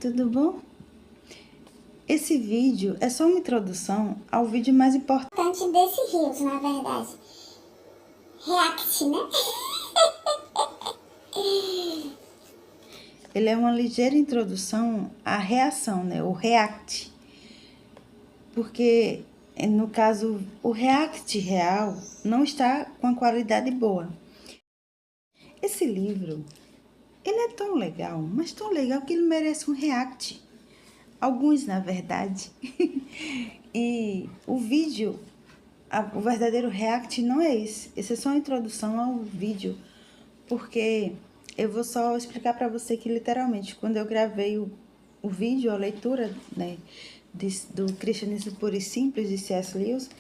tudo bom? Esse vídeo é só uma introdução ao vídeo mais importante Desse Rios, na verdade. React, né? Ele é uma ligeira introdução à reação, né? O react. Porque, no caso, o react real não está com a qualidade boa. Esse livro, ele é tão legal, mas tão legal que ele merece um react. Alguns, na verdade. E o vídeo, o verdadeiro react não é esse. Esse é só uma introdução ao vídeo. Porque eu vou só explicar para você que, literalmente, quando eu gravei o vídeo, a leitura, né, do Cristianismo Puro e Simples, de C.S. Lewis,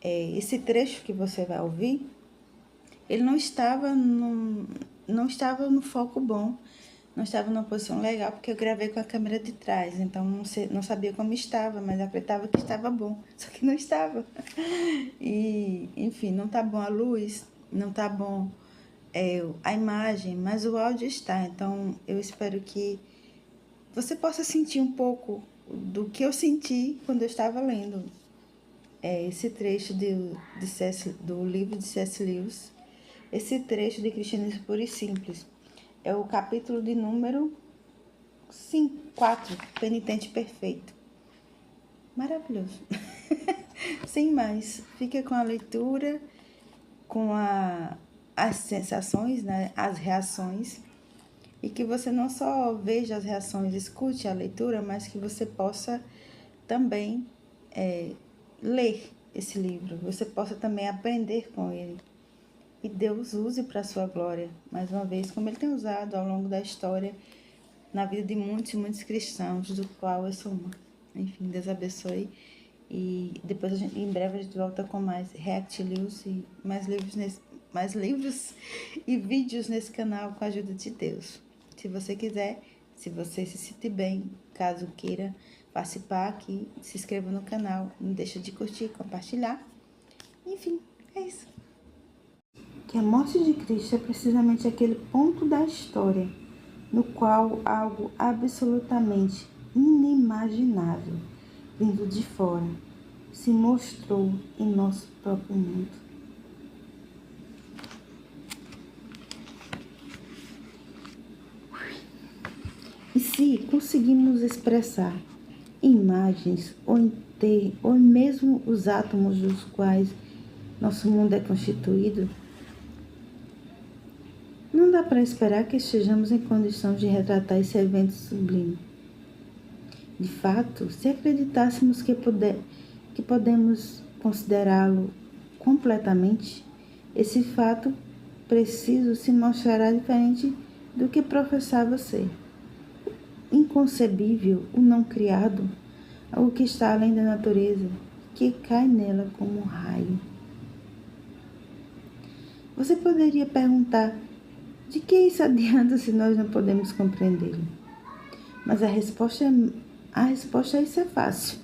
esse trecho que você vai ouvir, ele não estava no foco bom, não estava numa posição legal, porque eu gravei com a câmera de trás, então não sabia como estava, mas acreditava que estava bom, só que não estava. E, enfim, não tá bom a luz, não tá bom a imagem, mas o áudio está. Então, eu espero que você possa sentir um pouco do que eu senti quando eu estava lendo esse trecho do livro de C.S. Lewis, esse trecho de Cristianismo Puro e Simples. É o capítulo de número 4, Penitente Perfeito. Maravilhoso. Sem mais, fica com a leitura, com as sensações, né, as reações, e que você não só veja as reações, escute a leitura, mas que você possa também ler esse livro, você possa também aprender com ele. E Deus use para a sua glória, mais uma vez, como Ele tem usado ao longo da história, na vida de muitos e muitos cristãos, do qual eu sou uma. Enfim, Deus abençoe. E depois, em breve, a gente volta com mais React Lewis e mais livros e vídeos nesse canal com a ajuda de Deus. Se você quiser, se você se sentir bem, caso queira participar aqui, se inscreva no canal, não deixa de curtir, compartilhar. Enfim, é isso. Que a morte de Cristo é precisamente aquele ponto da história no qual algo absolutamente inimaginável, vindo de fora, se mostrou em nosso próprio mundo. E se conseguimos expressar em imagens ou mesmo os átomos dos quais nosso mundo é constituído, não dá para esperar que estejamos em condições de retratar esse evento sublime. De fato, se acreditássemos que podemos considerá-lo completamente, esse fato preciso se mostrará diferente do que professava ser. Inconcebível, o não criado, algo que está além da natureza, que cai nela como um raio. Você poderia perguntar: de que isso adianta se nós não podemos compreendê-lo? Mas a resposta a isso é fácil.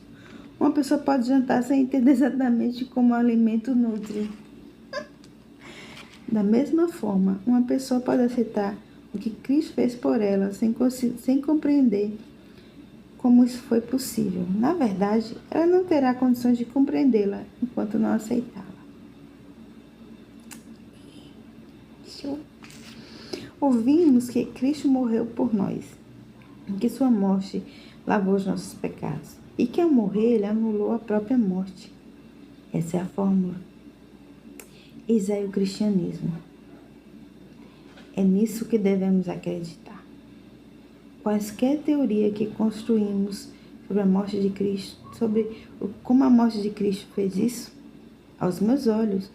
Uma pessoa pode jantar sem entender exatamente como o alimento nutre. Da mesma forma, uma pessoa pode aceitar o que Cristo fez por ela sem compreender como isso foi possível. Na verdade, ela não terá condições de compreendê-la enquanto não aceitá-la. Ouvimos que Cristo morreu por nós, que sua morte lavou os nossos pecados e que ao morrer ele anulou a própria morte. Essa é a fórmula. Eis aí o cristianismo. É nisso que devemos acreditar. Quaisquer teoria que construímos sobre a morte de Cristo, sobre como a morte de Cristo fez isso, aos meus olhos,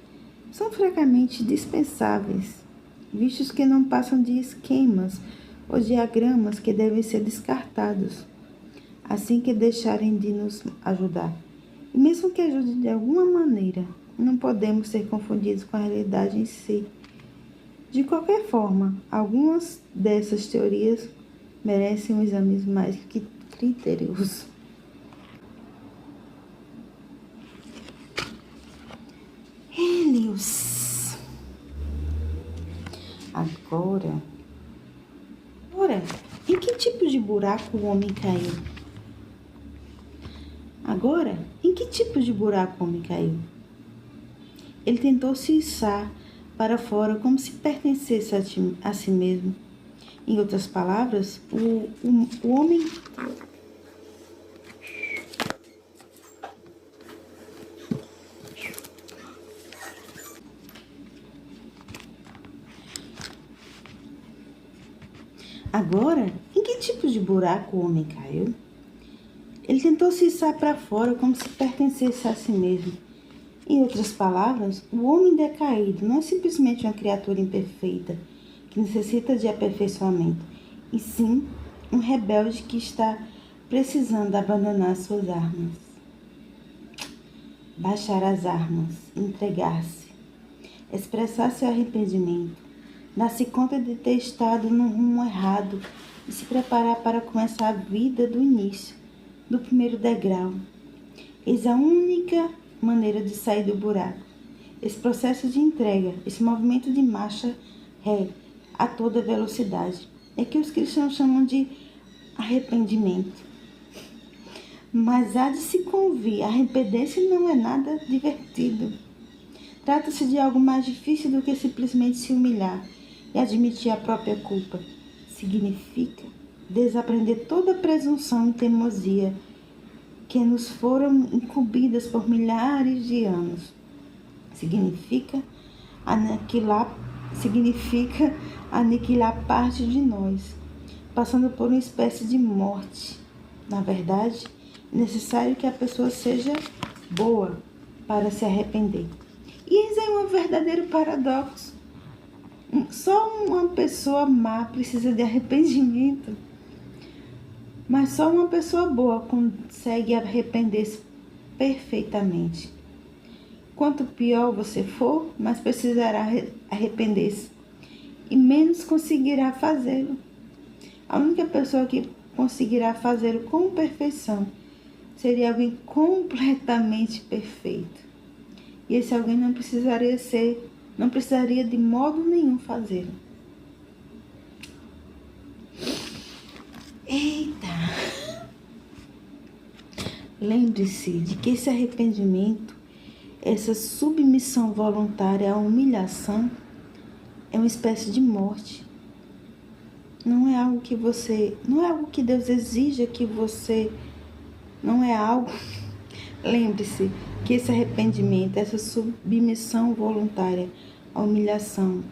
são francamente dispensáveis, vistos que não passam de esquemas ou diagramas que devem ser descartados, assim que deixarem de nos ajudar. E mesmo que ajudem de alguma maneira, não podemos ser confundidos com a realidade em si. De qualquer forma, algumas dessas teorias merecem um exame mais criterioso. Helios. Agora, em que que tipo de buraco o homem caiu? Agora, em que tipo de buraco o homem caiu? Ele tentou se içar para fora como se pertencesse a si mesmo. Em outras palavras, o homem... Agora, em que tipo de buraco o homem caiu? Ele tentou se içar para fora como se pertencesse a si mesmo. Em outras palavras, o homem decaído não é simplesmente uma criatura imperfeita que necessita de aperfeiçoamento, e sim um rebelde que está precisando abandonar suas armas. Baixar as armas, entregar-se, expressar seu arrependimento, dar-se conta de ter estado no rumo errado e se preparar para começar a vida do início, do primeiro degrau. Eis a única maneira de sair do buraco. Esse processo de entrega, esse movimento de marcha ré a toda velocidade, é que os cristãos chamam de arrependimento. Mas há de se convir, arrepender-se não é nada divertido. Trata-se de algo mais difícil do que simplesmente se humilhar e admitir a própria culpa. Significa desaprender toda a presunção e teimosia que nos foram incumbidas por milhares de anos. Significa aniquilar parte de nós, passando por uma espécie de morte. Na verdade, é necessário que a pessoa seja boa para se arrepender. E isso é um verdadeiro paradoxo. Só uma pessoa má precisa de arrependimento. Mas só uma pessoa boa consegue arrepender-se perfeitamente. Quanto pior você for, mais precisará arrepender-se e menos conseguirá fazê-lo. A única pessoa que conseguirá fazê-lo com perfeição seria alguém completamente perfeito. E esse alguém não precisaria de modo nenhum fazê-lo. Eita! Lembre-se de que esse arrependimento, essa submissão voluntária à humilhação, é uma espécie de morte. Não é algo que Deus exija que você, não é algo. Lembre-se que esse arrependimento, essa submissão voluntária à humilhação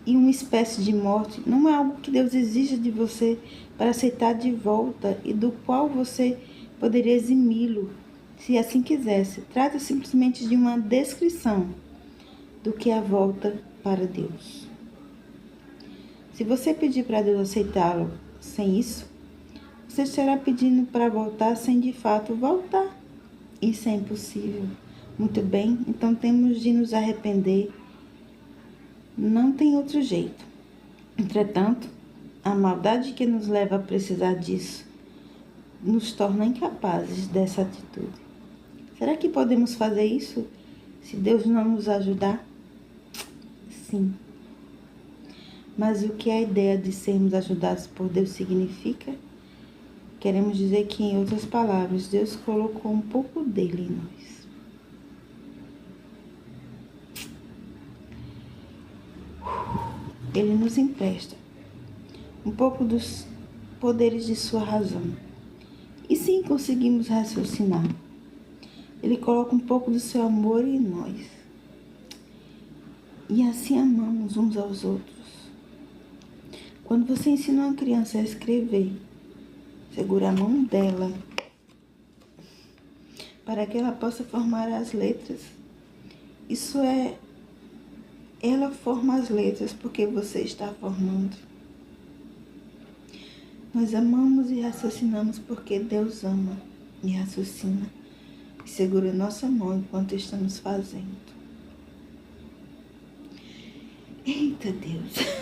e uma espécie de morte, não é algo que Deus exija de você para aceitar de volta e do qual você poderia eximi-lo, se assim quisesse. Trata simplesmente de uma descrição do que é a volta para Deus. Se você pedir para Deus aceitá-lo sem isso, você estará pedindo para voltar sem de fato voltar. Isso é impossível. Muito bem, então temos de nos arrepender. Não tem outro jeito. Entretanto, a maldade que nos leva a precisar disso nos torna incapazes dessa atitude. Será que podemos fazer isso se Deus não nos ajudar? Sim. Mas o que a ideia de sermos ajudados por Deus significa? Queremos dizer que, em outras palavras, Deus colocou um pouco dele em nós. Ele nos empresta um pouco dos poderes de sua razão. E sim, conseguimos raciocinar. Ele coloca um pouco do seu amor em nós. E assim amamos uns aos outros. Quando você ensina uma criança a escrever, segura a mão dela para que ela possa formar as letras. Ela forma as letras porque você está formando. Nós amamos e raciocinamos porque Deus ama e raciocina e segura nossa mão enquanto estamos fazendo. Eita Deus!